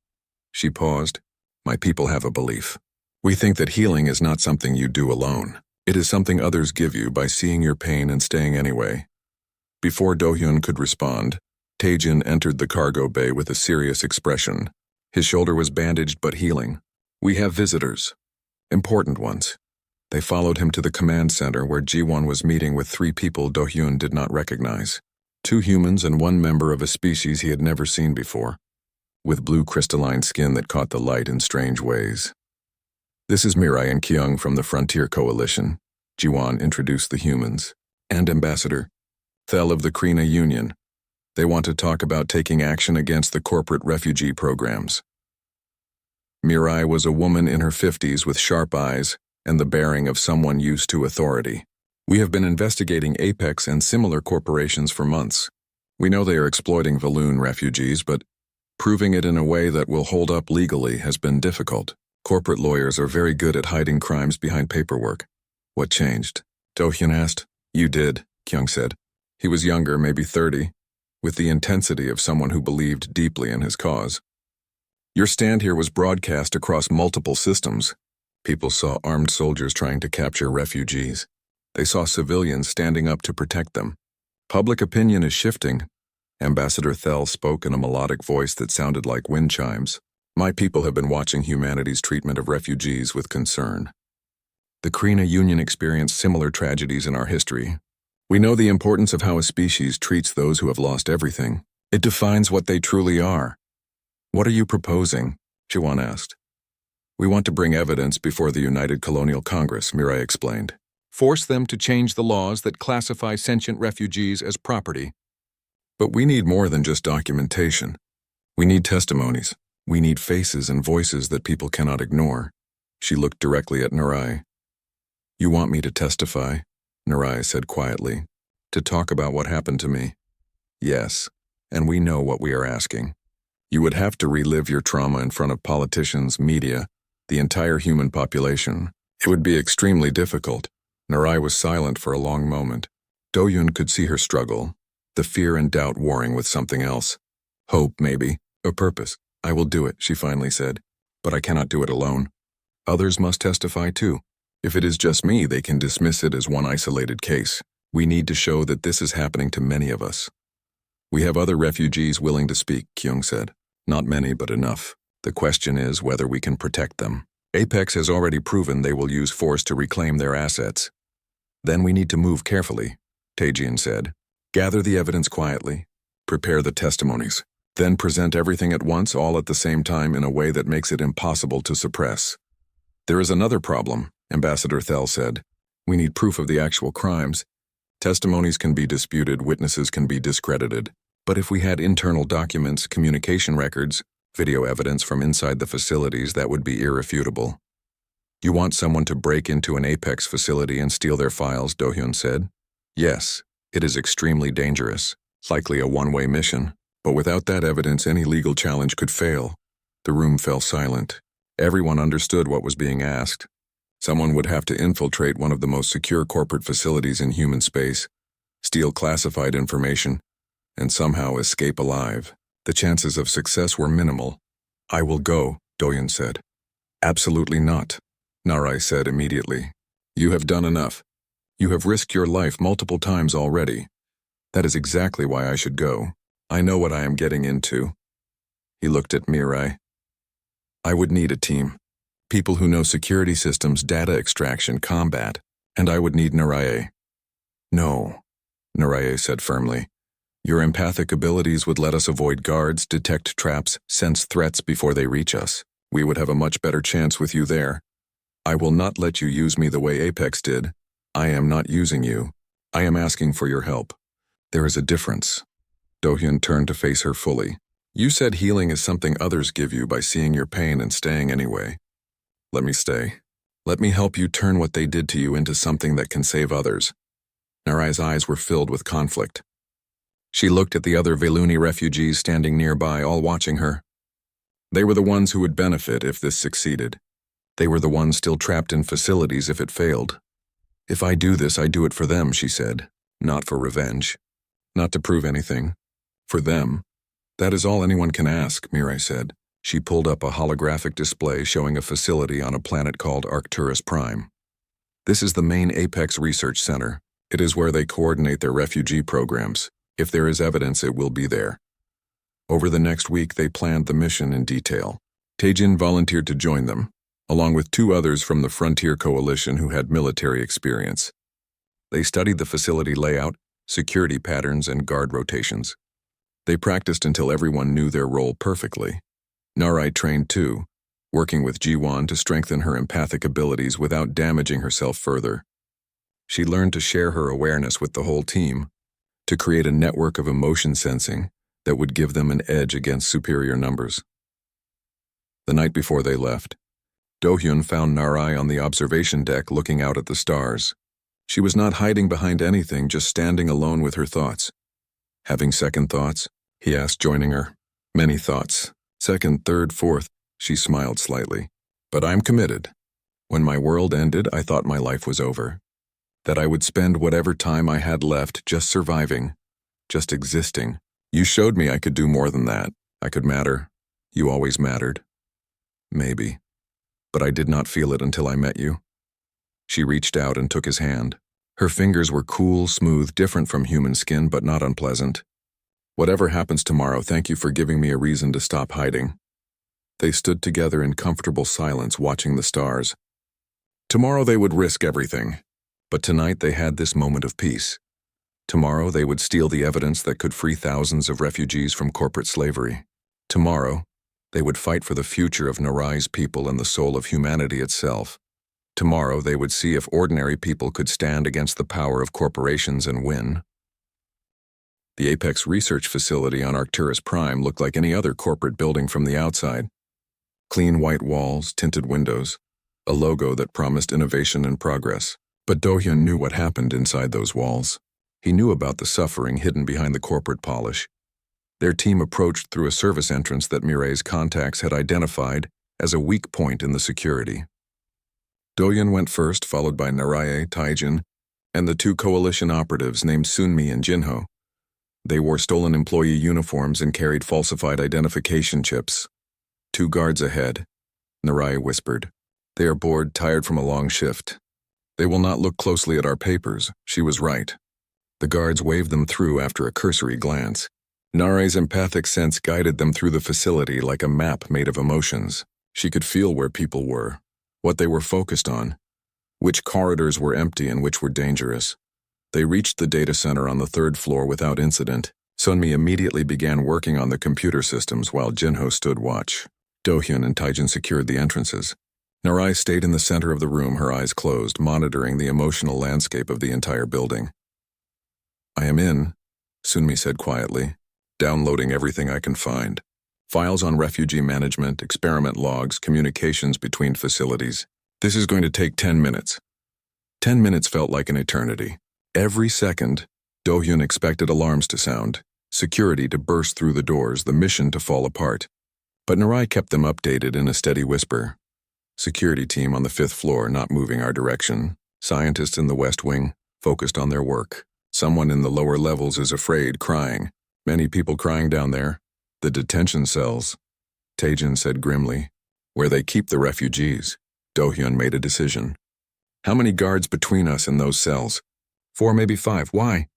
She paused. "My people have a belief. We think that healing is not something you do alone. It is something others give you by seeing your pain and staying anyway." Before Do-hyun could respond, Taejin entered the cargo bay with a serious expression. His shoulder was bandaged but healing. "We have visitors. Important ones." They followed him to the command center where Jiwon was meeting with 3 people Do-hyun did not recognize. 2 humans and 1 member of a species he had never seen before, with blue crystalline skin that caught the light in strange ways. "This is Mirai and Kyung from the Frontier Coalition," Jiwon introduced the humans, "and Ambassador Thel of the Krina Union. They want to talk about taking action against the corporate refugee programs." Mirai was a woman in her 50s with sharp eyes and the bearing of someone used to authority. "We have been investigating Apex and similar corporations for months. We know they are exploiting Valoon refugees, but proving it in a way that will hold up legally has been difficult. Corporate lawyers are very good at hiding crimes behind paperwork." "What changed?" Do-hyun asked. "You did," Kyung said. He was younger, maybe 30, with the intensity of someone who believed deeply in his cause. "Your stand here was broadcast across multiple systems. People saw armed soldiers trying to capture refugees. They saw civilians standing up to protect them. Public opinion is shifting." Ambassador Thel spoke in a melodic voice that sounded like wind chimes. "My people have been watching humanity's treatment of refugees with concern. The Krina Union experienced similar tragedies in our history. We know the importance of how a species treats those who have lost everything. It defines what they truly are." "What are you proposing?" Jiwon asked. "We want to bring evidence before the United Colonial Congress," Mirai explained. "Force them to change the laws that classify sentient refugees as property." "But we need more than just documentation. We need testimonies. We need faces and voices that people cannot ignore." She looked directly at Narai. "You want me to testify?" Narai said quietly. "To talk about what happened to me?" "Yes, and we know what we are asking. You would have to relive your trauma in front of politicians, media, the entire human population. It would be extremely difficult." Narai was silent for a long moment. Do-hyun could see her struggle, the fear and doubt warring with something else. "Hope, maybe. A purpose. I will do it," she finally said. "But I cannot do it alone. Others must testify too. If it is just me, they can dismiss it as one isolated case. We need to show that this is happening to many of us." "We have other refugees willing to speak," Kyung said. "Not many, but enough. The question is whether we can protect them. Apex has already proven they will use force to reclaim their assets." "Then we need to move carefully," Taejin said. "Gather the evidence quietly. Prepare the testimonies. Then present everything at once, all at the same time, in a way that makes it impossible to suppress." "There is another problem," Ambassador Thel said. "We need proof of the actual crimes. Testimonies can be disputed, witnesses can be discredited. But if we had internal documents, communication records, video evidence from inside the facilities, that would be irrefutable." "You want someone to break into an Apex facility and steal their files," Do-hyun said. "Yes, it is extremely dangerous, likely a one-way mission. But without that evidence, any legal challenge could fail." The room fell silent. Everyone understood what was being asked. Someone would have to infiltrate one of the most secure corporate facilities in human space, steal classified information, and somehow escape alive. The chances of success were minimal. "I will go," Do-hyun said. "Absolutely not," Narai said immediately. "You have done enough. You have risked your life multiple times already. That is exactly why I should go. I know what I am getting into." He looked at Mirai. "I would need a team. People who know security systems, data extraction, combat, and I would need Narai." "No," Narai said firmly. "Your empathic abilities would let us avoid guards, detect traps, sense threats before they reach us. We would have a much better chance with you there. I will not let you use me the way Apex did. I am not using you. I am asking for your help. There is a difference." Do-hyun turned to face her fully. "You said healing is something others give you by seeing your pain and staying anyway. Let me stay. Let me help you turn what they did to you into something that can save others." Narai's eyes were filled with conflict. She looked at the other Veluni refugees standing nearby, all watching her. They were the ones who would benefit if this succeeded. They were the ones still trapped in facilities if it failed. "If I do this, I do it for them," she said. "Not for revenge. Not to prove anything. For them. That is all anyone can ask," Mirai said. She pulled up a holographic display showing a facility on a planet called Arcturus Prime. "This is the main Apex Research Center. It is where they coordinate their refugee programs. If there is evidence, it will be there." Over the next week, they planned the mission in detail. Taejin volunteered to join them, along with 2 others from the Frontier Coalition who had military experience. They studied the facility layout, security patterns, and guard rotations. They practiced until everyone knew their role perfectly. Narai trained too, working with Ji-won to strengthen her empathic abilities without damaging herself further. She learned to share her awareness with the whole team, to create a network of emotion sensing that would give them an edge against superior numbers. The night before they left, Do-hyun found Narai on the observation deck looking out at the stars. She was not hiding behind anything, just standing alone with her thoughts. "Having second thoughts?" he asked, joining her. "Many thoughts. Second, third, fourth." She smiled slightly. "But I'm committed. When my world ended, I thought my life was over. That I would spend whatever time I had left just surviving, just existing. You showed me I could do more than that. I could matter. You always mattered. Maybe. But I did not feel it until I met you." She reached out and took his hand. Her fingers were cool, smooth, different from human skin, but not unpleasant. "Whatever happens tomorrow, thank you for giving me a reason to stop hiding." They stood together in comfortable silence, watching the stars. Tomorrow they would risk everything. But tonight they had this moment of peace. Tomorrow they would steal the evidence that could free thousands of refugees from corporate slavery. Tomorrow, they would fight for the future of Narai's people and the soul of humanity itself. Tomorrow they would see if ordinary people could stand against the power of corporations and win. The Apex Research Facility on Arcturus Prime looked like any other corporate building from the outside. Clean white walls, tinted windows, a logo that promised innovation and progress. But Do-hyun knew what happened inside those walls. He knew about the suffering hidden behind the corporate polish. Their team approached through a service entrance that Mirai's contacts had identified as a weak point in the security. Do-hyun went first, followed by Narai, Taejin, and the 2 coalition operatives named Sunmi and Jinho. They wore stolen employee uniforms and carried falsified identification chips. 2 guards ahead, Narai whispered. "They are bored, tired from a long shift. They will not look closely at our papers." She was right. The guards waved them through after a cursory glance. Narai's empathic sense guided them through the facility like a map made of emotions. She could feel where people were, what they were focused on, which corridors were empty and which were dangerous. They reached the data center on the 3rd floor without incident. Sunmi immediately began working on the computer systems while Jinho stood watch. Do-hyun and Taejin secured the entrances. Narai stayed in the center of the room, her eyes closed, monitoring the emotional landscape of the entire building. "I am in," Sunmi said quietly, "downloading everything I can find. Files on refugee management, experiment logs, communications between facilities. This is going to take 10 minutes. 10 minutes felt like an eternity. Every second, Do-hyun expected alarms to sound, security to burst through the doors, the mission to fall apart. But Narai kept them updated in a steady whisper. Security team on the 5th floor not moving our direction. Scientists in the West Wing, focused on their work. Someone in the lower levels is afraid, crying. Many people crying down there. The detention cells, Taejin said grimly. Where they keep the refugees. Do-hyun made a decision. How many guards between us in those cells? 4, maybe 5. Why?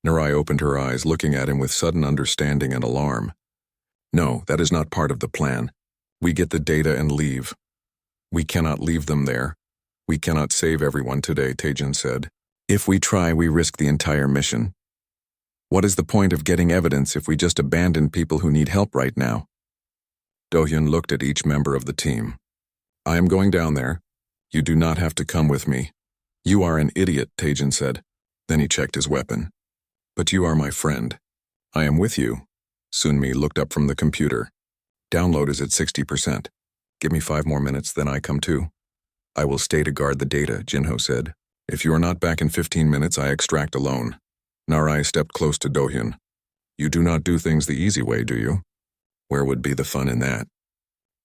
Narai opened her eyes, looking at him with sudden understanding and alarm. No, that is not part of the plan. We get the data and leave. We cannot leave them there. We cannot save everyone today, Taejin said. If we try, we risk the entire mission. What is the point of getting evidence if we just abandon people who need help right now? Do-hyun looked at each member of the team. I am going down there. You do not have to come with me. You are an idiot, Taejin said. Then he checked his weapon. But you are my friend. I am with you. Sunmi looked up from the computer. Download is at 60%. Give me 5 more minutes, then I come too. I will stay to guard the data, Jinho said. If you are not back in 15 minutes, I extract alone. Narai stepped close to Do-hyun. You do not do things the easy way, do you? Where would be the fun in that?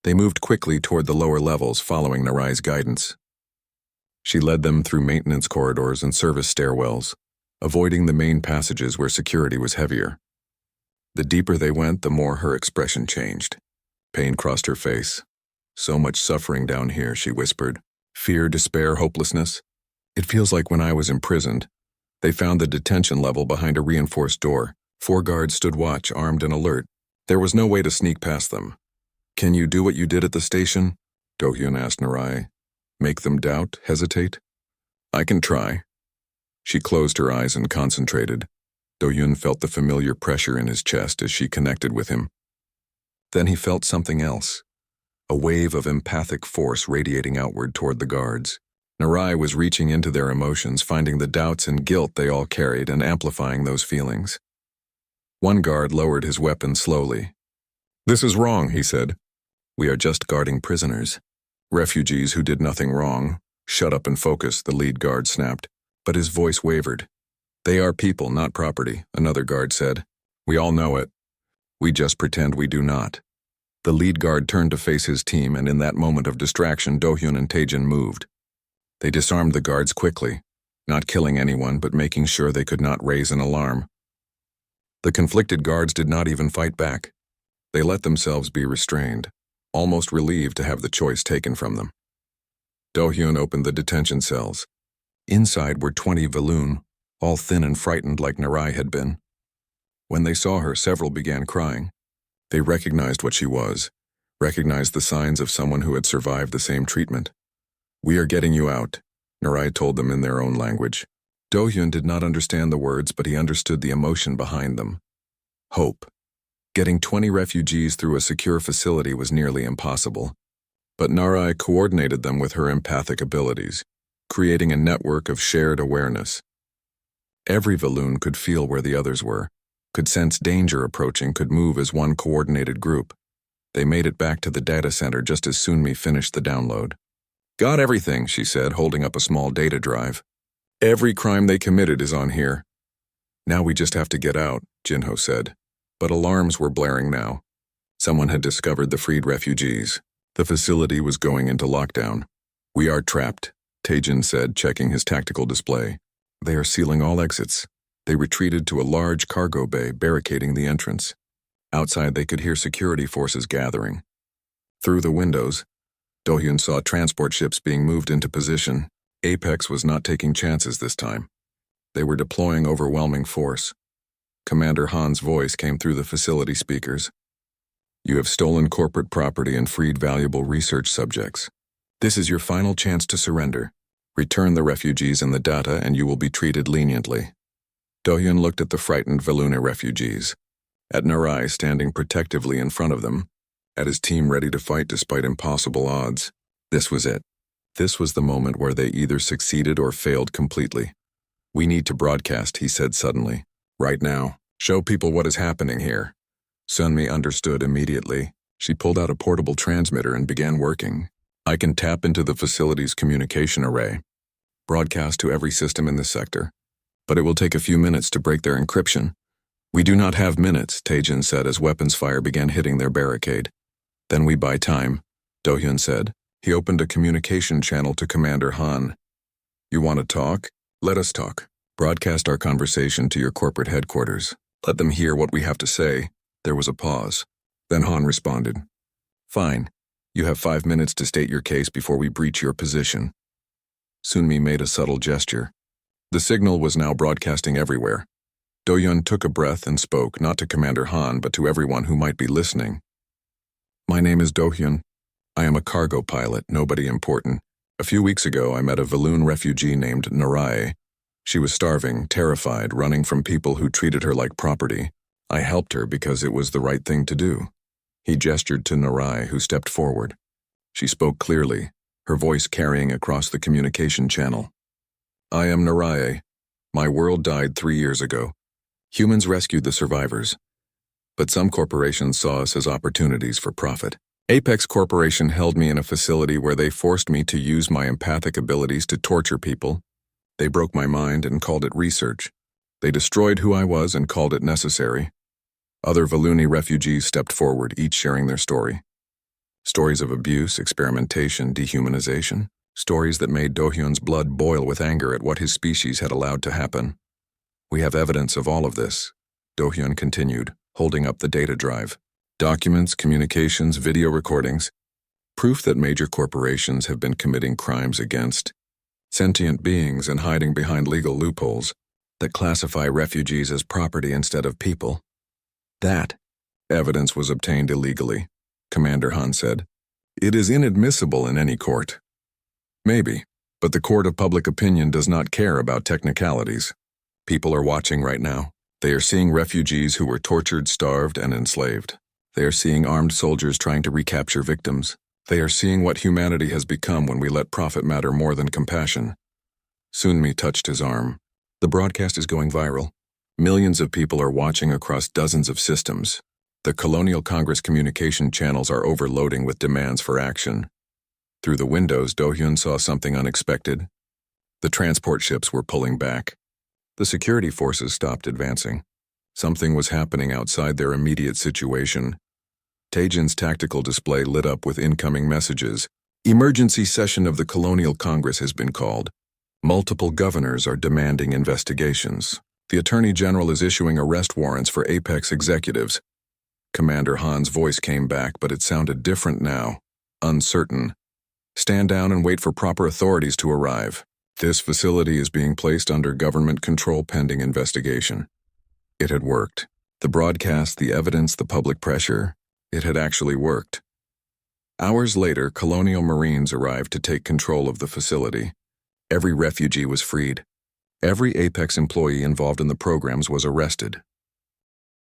They moved quickly toward the lower levels, following Narai's guidance. She led them through maintenance corridors and service stairwells, avoiding the main passages where security was heavier. The deeper they went, the more her expression changed. Pain crossed her face. So much suffering down here, she whispered. Fear, despair, hopelessness. It feels like when I was imprisoned. They found the detention level behind a reinforced door. 4 guards stood watch, armed and alert. There was no way to sneak past them. Can you do what you did at the station? Do-hyun asked Narai. Make them doubt, hesitate? I can try. She closed her eyes and concentrated. Do-hyun felt the familiar pressure in his chest as she connected with him. Then he felt something else. A wave of empathic force radiating outward toward the guards. Narai was reaching into their emotions, finding the doubts and guilt they all carried and amplifying those feelings. One guard lowered his weapon slowly. This is wrong, he said. We are just guarding prisoners. Refugees who did nothing wrong. Shut up and focus, the lead guard snapped. But his voice wavered. They are people, not property, another guard said. We all know it. We just pretend we do not. The lead guard turned to face his team, and in that moment of distraction, Do-hyun and Taejin moved. They disarmed the guards quickly, not killing anyone but making sure they could not raise an alarm. The conflicted guards did not even fight back. They let themselves be restrained, almost relieved to have the choice taken from them. Do-hyun opened the detention cells. Inside were 20 Valoon, all thin and frightened like Narai had been. When they saw her, several began crying. They recognized what she was, recognized the signs of someone who had survived the same treatment. We are getting you out, Narai told them in their own language. Do-hyun did not understand the words, but he understood the emotion behind them. Hope. Getting 20 refugees through a secure facility was nearly impossible. But Narai coordinated them with her empathic abilities, creating a network of shared awareness. Every Valoon could feel where the others were, could sense danger approaching, could move as one coordinated group. They made it back to the data center just as Sunmi finished the download. Got everything, she said, holding up a small data drive. Every crime they committed is on here. Now we just have to get out, Jinho said. But alarms were blaring now. Someone had discovered the freed refugees. The facility was going into lockdown. We are trapped, Taejin said, checking his tactical display. They are sealing all exits. They retreated to a large cargo bay, barricading the entrance. Outside, they could hear security forces gathering. Through the windows, Do-hyun saw transport ships being moved into position. Apex was not taking chances this time. They were deploying overwhelming force. Commander Han's voice came through the facility speakers. You have stolen corporate property and freed valuable research subjects. This is your final chance to surrender. Return the refugees and the data and you will be treated leniently. Do-hyun looked at the frightened Valuna refugees, at Narai standing protectively in front of them, at his team ready to fight despite impossible odds. This was it. This was the moment where they either succeeded or failed completely. We need to broadcast, he said suddenly. Right now. Show people what is happening here. Sunmi understood immediately. She pulled out a portable transmitter and began working. I can tap into the facility's communication array. Broadcast to every system in this sector. But it will take a few minutes to break their encryption. We do not have minutes, Taejin said as weapons fire began hitting their barricade. Then we buy time, Do-hyun said. He opened a communication channel to Commander Han. "You want to talk? Let us talk. Broadcast our conversation to your corporate headquarters. Let them hear what we have to say." There was a pause. Then Han responded, "Fine. You have 5 minutes to state your case before we breach your position." Sunmi made a subtle gesture. The signal was now broadcasting everywhere. Do-hyun took a breath and spoke, not to Commander Han, but to everyone who might be listening. "My name is Do-hyun. I am a cargo pilot, nobody important. A few weeks ago, I met a Valoon refugee named Narai. She was starving, terrified, running from people who treated her like property. I helped her because it was the right thing to do." He gestured to Narai, who stepped forward. She spoke clearly, her voice carrying across the communication channel. "I am Narai. My world died 3 years ago. Humans rescued the survivors. But some corporations saw us as opportunities for profit. Apex Corporation held me in a facility where they forced me to use my empathic abilities to torture people. They broke my mind and called it research. They destroyed who I was and called it necessary." Other Valooni refugees stepped forward, each sharing their story. Stories of abuse, experimentation, dehumanization. Stories that made Do-hyun's blood boil with anger at what his species had allowed to happen. "We have evidence of all of this," Do-hyun continued, holding up the data drive. "Documents, communications, video recordings. Proof that major corporations have been committing crimes against sentient beings and hiding behind legal loopholes that classify refugees as property instead of people. That evidence was obtained illegally," Commander Han said. "It is inadmissible in any court." "Maybe, but the court of public opinion does not care about technicalities. People are watching right now. They are seeing refugees who were tortured, starved, and enslaved. They are seeing armed soldiers trying to recapture victims. They are seeing what humanity has become when we let profit matter more than compassion." Sunmi touched his arm. "The broadcast is going viral. Millions of people are watching across dozens of systems. The Colonial Congress communication channels are overloading with demands for action." Through the windows, Do-hyun saw something unexpected. The transport ships were pulling back. The security forces stopped advancing. Something was happening outside their immediate situation. Taejin's tactical display lit up with incoming messages. "Emergency session of the Colonial Congress has been called. Multiple governors are demanding investigations. The Attorney General is issuing arrest warrants for Apex executives." Commander Han's voice came back, but it sounded different now, uncertain. "Stand down and wait for proper authorities to arrive. This facility is being placed under government control pending investigation." It had worked. The broadcast, the evidence, the public pressure, it had actually worked. Hours later, Colonial Marines arrived to take control of the facility. Every refugee was freed. Every Apex employee involved in the programs was arrested.